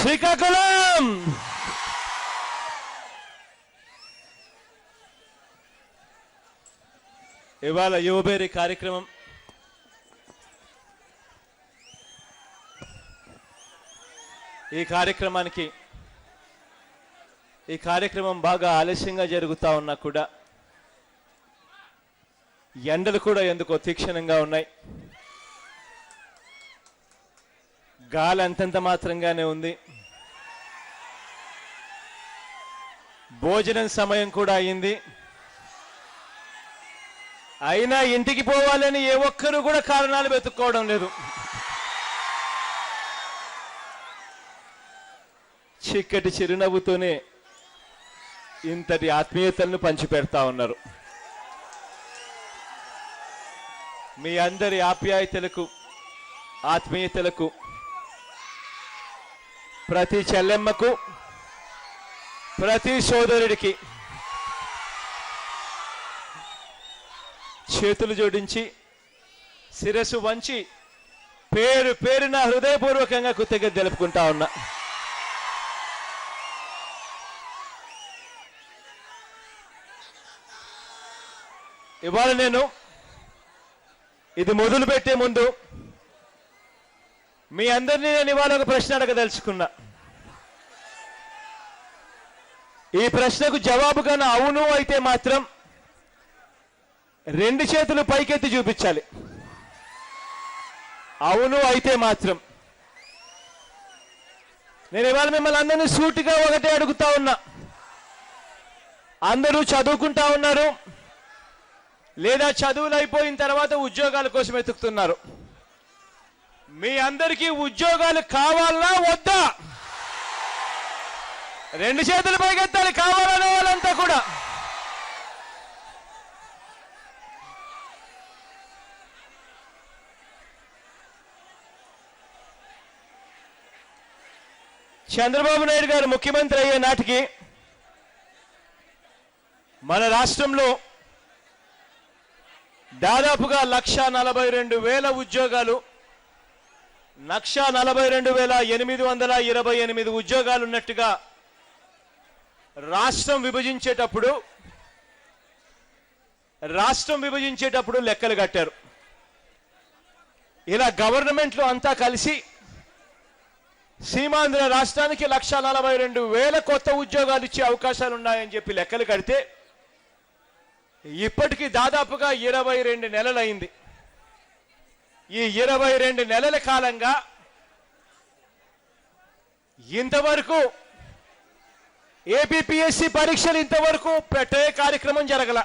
శ్రీకాకుళం. ఇవాళ యువబేరి కార్యక్రమం ఈ కార్యక్రమం బాగా ఆలస్యంగా జరుగుతూ ఉన్నా కూడా ఎండలు కూడా ఎందుకో తీక్షణంగా ఉన్నాయి. గాలి అంతంత మాత్రంగానే ఉంది. భోజనం సమయం కూడా అయింది. అయినా ఇంటికి పోవాలని ఏ ఒక్కరు కూడా కారణాలు వెతుక్కోవడం లేదు. చిక్కటి చిరునవ్వుతోనే ఇంతటి ఆత్మీయతలను పంచిపెడతా ఉన్నారు. మీ అందరి ఆప్యాయతలకు ఆత్మీయతలకు ప్రతి చెల్లెమ్మకు ప్రతి సోదరుడికి చేతులు జోడించి శిరస్సు వంచి పేరు పేరున హృదయపూర్వకంగా కృతజ్ఞత తెలుపుకుంటా ఉన్నా. ఇవాళ నేను ఇది మొదలు పెట్టే ముందు మీ అందరినీ నేను ఇవాళ ఒక ప్రశ్న అడగదలుచుకున్నా. ఈ ప్రశ్నకు జవాబుగా నా అవును అయితే మాత్రం రెండు చేతులు పైకెత్తి చూపించాలి. అవును అయితే మాత్రం. నేను ఇవాళ మిమ్మల్ని అందరినీ సూటిగా ఒకటే అడుగుతా ఉన్నా. అందరూ చదువుకుంటా ఉన్నారు, లేదా చదువులు అయిపోయిన తర్వాత ఉద్యోగాల కోసం వెతుకుతున్నారు. మీ అందరికీ ఉద్యోగాలు కావాలన్నా వద్దా? రెండు చేతులు పైకెత్తాలి కావాలనే వాళ్ళంతా కూడా. చంద్రబాబు నాయుడు గారు ముఖ్యమంత్రి అయ్యే నాటికి మన రాష్ట్రంలో దాదాపుగా 1,42,000 ఉద్యోగాలు, 1,42,828 ఉద్యోగాలు ఉన్నట్టుగా రాష్ట్రం విభజించేటప్పుడు లెక్కలు కట్టారు. ఇలా గవర్నమెంట్లో అంతా కలిసి సీమాంధ్ర రాష్ట్రానికి 1,42,000 కొత్త ఉద్యోగాలు ఇచ్చే అవకాశాలు ఉన్నాయని చెప్పి లెక్కలు కడితే ఇప్పటికీ దాదాపుగా 22 నెలలు అయింది. ఈ 22 నెలల కాలంగా ఇంతవరకు ఏపీపీఎస్సీ పరీక్షలు ఇంతవరకు పెట్టే కార్యక్రమం జరగల.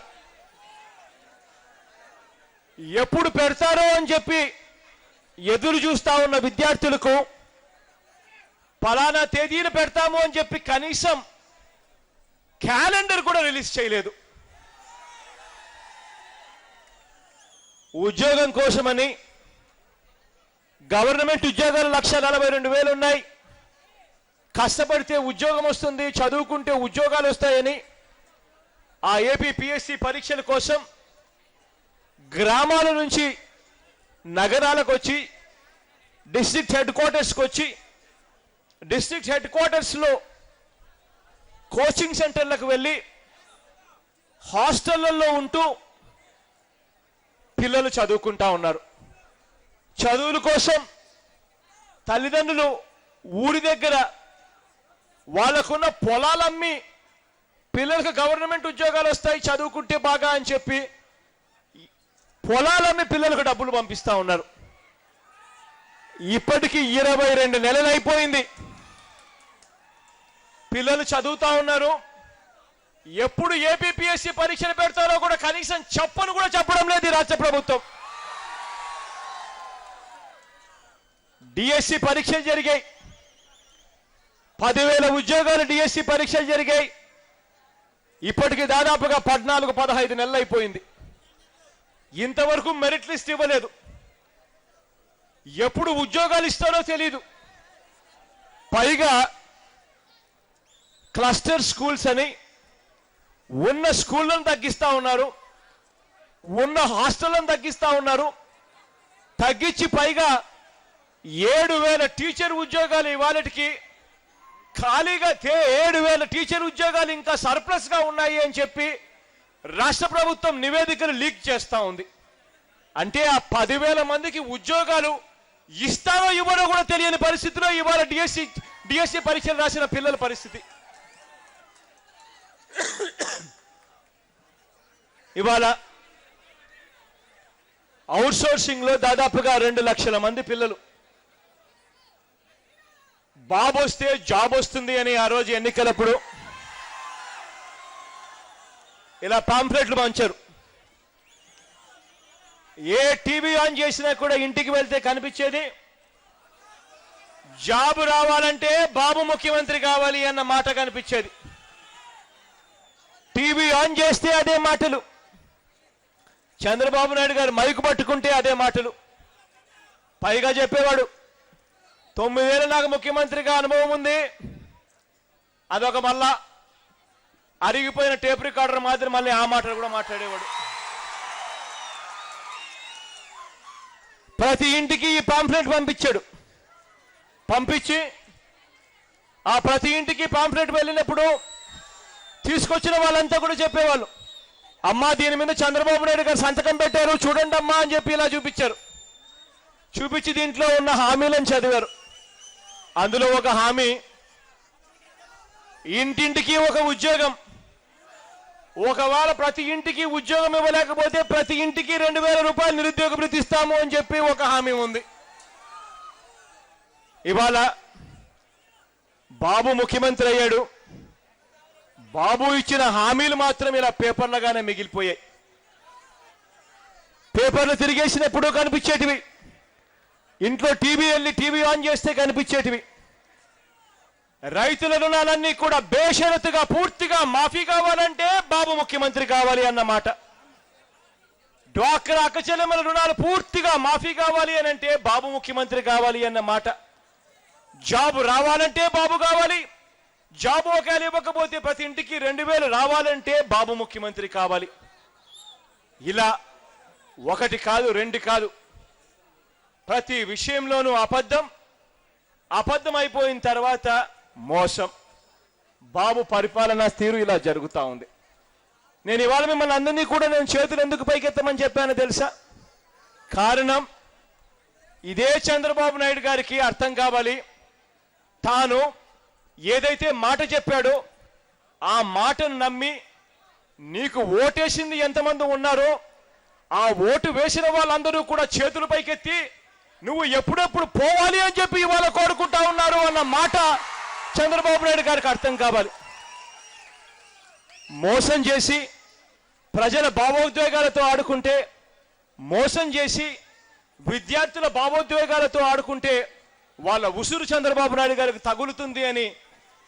ఎప్పుడు పెడతారో అని చెప్పి ఎదురు చూస్తా ఉన్న విద్యార్థులకు పలానా తేదీలు పెడతాము అని చెప్పి కనీసం క్యాలెండర్ కూడా రిలీజ్ చేయలేదు. ఉద్యోగం కోసమని గవర్నమెంట్ ఉద్యోగాలు 1,42,000 ఉన్నాయి. కష్టపడితే ఉద్యోగం వస్తుంది, చదువుకుంటే ఉద్యోగాలు వస్తాయని ఆ ఏపీపీఎస్సీ పరీక్షల కోసం గ్రామాల నుంచి నగరాలకు వచ్చి డిస్ట్రిక్ట్ హెడ్ క్వార్టర్స్కి వచ్చి డిస్ట్రిక్ట్ హెడ్ క్వార్టర్స్లో కోచింగ్ సెంటర్లకు వెళ్ళి హాస్టళ్లలో ఉంటూ పిల్లలు చదువుకుంటా ఉన్నారు. చదువుల కోసం తల్లిదండ్రులు ఊరి దగ్గర వాళ్ళకున్న పొలాలమ్మి పిల్లలకు గవర్నమెంట్ ఉద్యోగాలు వస్తాయి చదువుకుంటే బాగా అని చెప్పి పొలాలమ్మి పిల్లలకు డబ్బులు పంపిస్తా ఉన్నారు. ఇప్పటికీ 22 నెలలు అయిపోయింది. పిల్లలు చదువుతా ఉన్నారు. ఎప్పుడు ఏపీపీఎస్సీ పరీక్షలు పెడతారో కూడా కనీసం చెప్పను కూడా చెప్పడం లేదు ఈ రాష్ట్ర ప్రభుత్వం. డిఎస్సి పరీక్షలు జరిగాయి, 10,000 ఉద్యోగాలు డిఎస్సి పరీక్షలు జరిగాయి. ఇప్పటికి దాదాపుగా 14-15 నెలలు అయిపోయింది. ఇంతవరకు మెరిట్ లిస్ట్ ఇవ్వలేదు. ఎప్పుడు ఉద్యోగాలు ఇస్తారో తెలియదు. పైగా క్లస్టర్ స్కూల్స్ అని ఉన్న స్కూళ్లను తగ్గిస్తా ఉన్నారు, ఉన్న హాస్టళ్లను తగ్గిస్తా ఉన్నారు. తగ్గించి పైగా 7,000 టీచర్ ఉద్యోగాలు ఇవాళకి ఖాళీగా 7,000 టీచర్ ఉద్యోగాలు ఇంకా సర్ప్లస్ గా ఉన్నాయి అని చెప్పి రాష్ట్ర ప్రభుత్వం నివేదికలు లీక్ చేస్తా ఉంది. అంటే ఆ 10,000 మందికి ఉద్యోగాలు ఇస్తారో ఇవ్వరో కూడా తెలియని పరిస్థితిలో ఇవాళ డిఎస్సి పరీక్షలు రాసిన పిల్లల పరిస్థితి. ఇవాళ అవుట్ సోర్సింగ్ లో దాదాపుగా 2 లక్షల మంది పిల్లలు బాబు వస్తే జాబ్ వస్తుంది అని ఆ రోజు ఎన్నికలప్పుడు ఇలా పాంఫ్లెట్లు పంచారు. ఏ టీవీ ఆన్ చేసినా కూడా ఇంటికి వెళ్తే కనిపించేది జాబ్ రావాలంటే బాబు ముఖ్యమంత్రి కావాలి అన్న మాట కనిపించేది. టీవీ ఆన్ చేస్తే అదే మాటలు, చంద్రబాబు నాయుడు గారు మైకు పట్టుకుంటే అదే మాటలు. పైగా చెప్పేవాడు 9 ఏళ్ళు నాకు ముఖ్యమంత్రిగా అనుభవం ఉంది, అదొక మళ్ళా అరిగిపోయిన టేప్ రికార్డర్ మాదిరి మళ్ళీ ఆ మాటలు కూడా మాట్లాడేవాడు. ప్రతి ఇంటికి ఈ పాంఫ్లెట్ పంపించాడు. పంపించి ఆ ప్రతి ఇంటికి పాంఫ్లెట్ వెళ్ళినప్పుడు తీసుకొచ్చిన వాళ్ళంతా కూడా చెప్పేవాళ్ళు, అమ్మా దీని మీద చంద్రబాబు నాయుడు గారు సంతకం పెట్టారు చూడండి అమ్మా అని చెప్పి ఇలా చూపించారు. చూపించి దీంట్లో ఉన్న హామీలను చదివారు. అందులో ఒక హామీ ఇంటింటికి ఒక ఉద్యోగం. ఒకవేళ ప్రతి ఇంటికి ఉద్యోగం ఇవ్వలేకపోతే ప్రతి ఇంటికి 2,000 రూపాయలు నిరుద్యోగ భృతి ఇస్తాము అని చెప్పి ఒక హామీ ఉంది. ఇవాళ బాబు ముఖ్యమంత్రి అయ్యాడు. బాబు ఇచ్చిన హామీలు మాత్రం ఇలా పేపర్లుగానే మిగిలిపోయాయి. పేపర్లు తిరిగేసినప్పుడు కనిపించేటివి, ఇంట్లో టీవీ ఆన్ చేస్తే కనిపించేటివి. రైతుల రుణాలన్నీ కూడా బేషరతుగా పూర్తిగా మాఫీ కావాలంటే బాబు ముఖ్యమంత్రి కావాలి అన్నమాట. డ్వాక్రా అక్కచెల్లెమ్మల రుణాలు పూర్తిగా మాఫీ కావాలి అని అంటే బాబు ముఖ్యమంత్రి కావాలి అన్నమాట. జాబ్ రావాలంటే బాబు కావాలి, జాబ్ ఒకవేళ ఇవ్వకపోతే ప్రతి ఇంటికి 2,000 రావాలంటే బాబు ముఖ్యమంత్రి కావాలి. ఇలా ఒకటి కాదు, 2 కాదు, ప్రతి విషయంలోనూ అబద్ధం అయిపోయిన తర్వాత మోసం. బాబు పరిపాలనా తీరు ఇలా జరుగుతూ ఉంది. నేను ఇవాళ మిమ్మల్ని అందరినీ కూడా నేను చేతులు ఎందుకు పైకెత్తమని చెప్పానో తెలుసా? కారణం ఇదే చంద్రబాబు నాయుడు గారికి అర్థం కావాలి, తాను ఏదైతే మాట చెప్పాడో ఆ మాటను నమ్మి నీకు ఓటేసింది ఎంతమంది ఉన్నారో ఆ ఓటు వేసిన వాళ్ళందరూ కూడా చేతులు పైకెత్తి నువ్వు ఎప్పుడెప్పుడు పోవాలి అని చెప్పి ఇవాళ కోరుకుంటా ఉన్నారు అన్న మాట చంద్రబాబు నాయుడు గారికి అర్థం కావాలి. మోసం చేసి ప్రజల భావోద్వేగాలతో ఆడుకుంటే, మోసం చేసి విద్యార్థుల భావోద్వేగాలతో ఆడుకుంటే వాళ్ళ ఉసురు చంద్రబాబు నాయుడు గారికి తగులుతుంది అని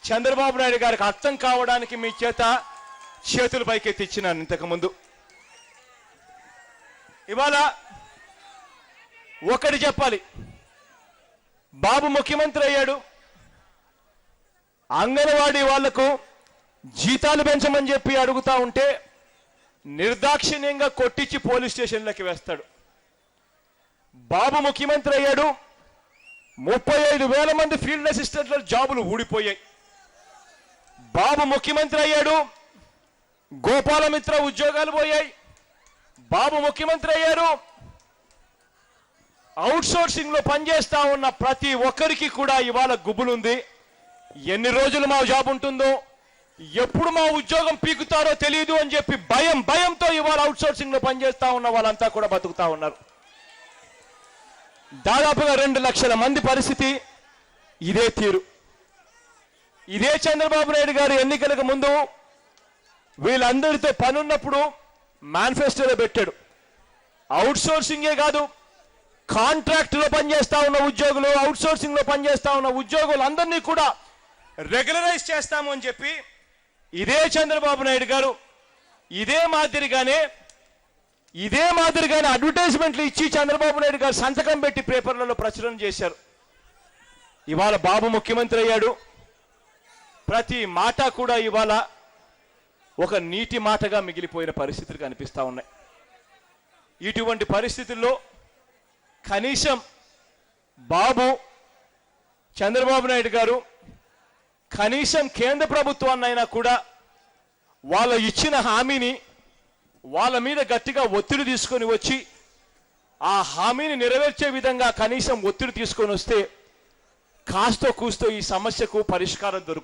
చంద్రబాబు నాయుడు గారికి అర్థం కావడానికి మీ చేతులు పైకెత్తిచ్చినాను ఇంతకుముందు. ఇవాళ ఒకటి చెప్పాలి, బాబు ముఖ్యమంత్రి అయ్యాడు, అంగన్వాడీ వాళ్లకు జీతాలు పెంచమని చెప్పి అడుగుతా ఉంటే నిర్దాక్షిణ్యంగా కొట్టించి పోలీస్ స్టేషన్లకి వేస్తాడు. బాబు ముఖ్యమంత్రి అయ్యాడు, 35,000 మంది ఫీల్డ్ అసిస్టెంట్ల జాబులు ఊడిపోయాయి. బాబు ముఖ్యమంత్రి అయ్యాడు, గోపాలమిత్ర ఉద్యోగాలు పోయాయి. బాబు ముఖ్యమంత్రి అయ్యారు, అవుట్ సోర్సింగ్ లో పనిచేస్తా ఉన్న ప్రతి ఒక్కరికి కూడా ఇవాళ గుబులుంది. ఎన్ని రోజులు మా జాబ్ ఉంటుందో, ఎప్పుడు మా ఉద్యోగం పీకుతారో తెలియదు అని చెప్పి భయంతో ఇవాళ అవుట్ సోర్సింగ్ లో పనిచేస్తా ఉన్న వాళ్ళంతా కూడా బతుకుతా ఉన్నారు. దాదాపుగా 2 లక్షల మంది పరిస్థితి ఇదే తీరు. ఇదే చంద్రబాబు నాయుడు గారు ఎన్నికలకు ముందు వీళ్ళందరితో పనున్నప్పుడు మేనిఫెస్టోలో పెట్టాడు, అవుట్ సోర్సింగే కాదు కాంట్రాక్ట్ లో పనిచేస్తా ఉన్న ఉద్యోగులు, అవుట్ సోర్సింగ్ లో పనిచేస్తా ఉన్న ఉద్యోగులందరినీ కూడా రెగ్యులరైజ్ చేస్తాము అని చెప్పి ఇదే చంద్రబాబు నాయుడు గారు ఇదే మాదిరిగానే అడ్వర్టైజ్మెంట్లు ఇచ్చి చంద్రబాబు నాయుడు గారు సంతకం పెట్టి పేపర్లలో ప్రచురణ చేశారు. ఇవాళ బాబు ముఖ్యమంత్రి అయ్యాడు, ప్రతి మాట కూడా ఇవాళ ఒక నీటి మాటగా మిగిలిపోయిన పరిస్థితులు కనిపిస్తా ఉన్నాయి. ఇటువంటి పరిస్థితుల్లో కనీసం చంద్రబాబు నాయుడు గారు కనీసం కేంద్ర ప్రభుత్వాన్నైనా కూడా వాళ్ళు ఇచ్చిన హామీని వాళ్ళ మీద గట్టిగా ఒత్తిడి తీసుకొని వచ్చి ఆ హామీని నెరవేర్చే విధంగా కనీసం ఒత్తిడి తీసుకొని వస్తే కాస్తో కూస్తో ఈ సమస్యకు పరిష్కారం దొరుకుతుంది.